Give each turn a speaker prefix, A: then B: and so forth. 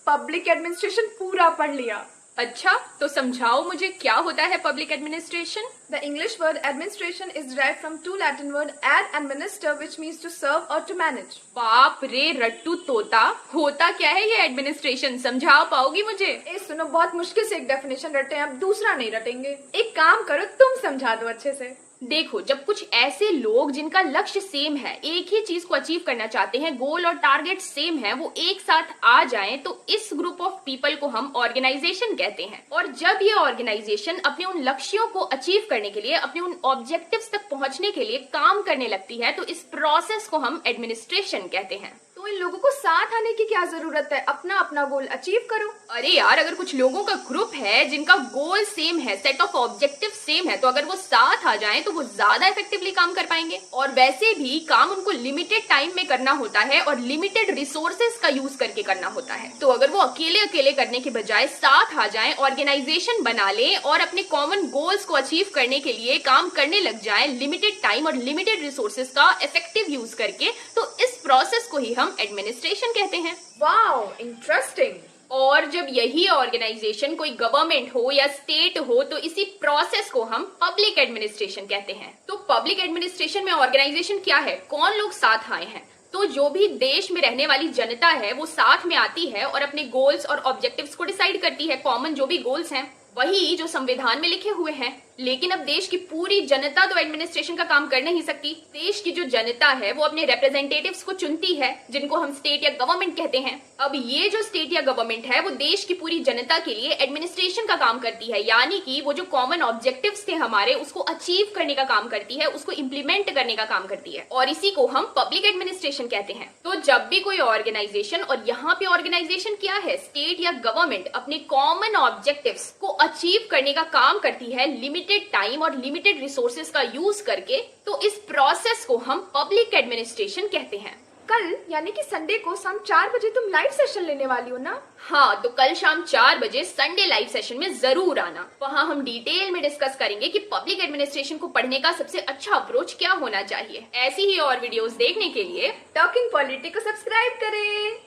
A: Public administration पूरा पढ़ लिया।
B: अच्छा, तो समझाओ मुझे क्या होता है public administration.
A: The English word administration is derived from two Latin word ad administer, which means to serve or to manage.
B: बाप रे रट्टू तोता, होता क्या है ये एडमिनिस्ट्रेशन, समझा पाओगी मुझे?
A: ए सुनो, बहुत मुश्किल से एक डेफिनेशन रटे हैं, अब दूसरा नहीं रटेंगे। एक काम करो, तुम समझा दो अच्छे से।
B: देखो, जब कुछ ऐसे लोग जिनका लक्ष्य सेम है, एक ही चीज को अचीव करना चाहते हैं, गोल और टारगेट सेम है, वो एक साथ आ जाएं, तो इस ग्रुप ऑफ पीपल को हम ऑर्गेनाइजेशन कहते हैं। और जब ये ऑर्गेनाइजेशन अपने उन लक्ष्यों को अचीव करने के लिए, अपने उन ऑब्जेक्टिव्स तक पहुंचने के लिए काम करने लगती है, तो इस प्रोसेस को हम एडमिनिस्ट्रेशन कहते हैं।
A: तो इन लोगों को साथ आने की क्या जरूरत है, अपना अपना गोल अचीव करो।
B: अरे यार, अगर कुछ लोगों का ग्रुप है जिनका गोल सेम है, सेट ऑफ ऑब्जेक्टिव सेम है, तो अगर वो साथ आ जाएं तो वो ज्यादा इफेक्टिवली काम कर पाएंगे। और वैसे भी काम उनको लिमिटेड टाइम में करना होता है और लिमिटेड रिसोर्सेज का यूज करके करना होता है। तो अगर वो अकेले अकेले करने के बजाय साथ आ जाएं, ऑर्गेनाइजेशन बना लें और अपने कॉमन गोल्स को अचीव करने के लिए काम करने लग जाएं, लिमिटेड टाइम और लिमिटेड रिसोर्सेज का इफेक्टिव यूज करके, तो इस प्रोसेस को ही हम एडमिनिस्ट्रेशन कहते हैं।
A: Wow, interesting.
B: और जब यही ऑर्गेनाइजेशन कोई गवर्नमेंट हो या स्टेट हो, तो इसी प्रोसेस को हम पब्लिक एडमिनिस्ट्रेशन कहते हैं। तो पब्लिक एडमिनिस्ट्रेशन में ऑर्गेनाइजेशन क्या है, कौन लोग साथ आए हैं? तो जो भी देश में रहने वाली जनता है वो साथ में आती है और अपने गोल्स और ऑब्जेक्टिव्स को डिसाइड करती है। कॉमन जो भी गोल्स हैं वही जो संविधान में लिखे हुए हैं। लेकिन अब देश की पूरी जनता तो एडमिनिस्ट्रेशन का काम कर नहीं सकती। देश की जो जनता है वो अपने रिप्रेजेंटेटिव्स को चुनती है, जिनको हम स्टेट या गवर्नमेंट कहते हैं। अब ये जो स्टेट या गवर्नमेंट है वो देश की पूरी जनता के लिए एडमिनिस्ट्रेशन का काम करती है, यानी कि वो जो कॉमन ऑब्जेक्टिव्स थे हमारे, उसको अचीव करने का काम करती है, उसको इम्प्लीमेंट करने का काम करती है, और इसी को हम पब्लिक एडमिनिस्ट्रेशन कहते हैं। तो जब भी कोई ऑर्गेनाइजेशन, और यहाँ पे ऑर्गेनाइजेशन क्या है, स्टेट या गवर्नमेंट, अपने कॉमन ऑब्जेक्टिव्स को अचीव करने का काम करती है लिमिटेड टाइम और लिमिटेड रिसोर्सेज का यूज करके, तो इस प्रोसेस को हम पब्लिक एडमिनिस्ट्रेशन कहते हैं।
A: कल यानी कि संडे को शाम 4 बजे तुम लाइव सेशन लेने वाली हो ना?
B: हाँ, तो कल शाम 4 बजे संडे लाइव सेशन में जरूर आना। वहाँ हम डिटेल में डिस्कस करेंगे कि पब्लिक एडमिनिस्ट्रेशन को पढ़ने का सबसे अच्छा अप्रोच क्या होना चाहिए। ऐसी ही और वीडियोस देखने के लिए
A: टॉकिंग पॉलिटिक्स को सब्सक्राइब करें।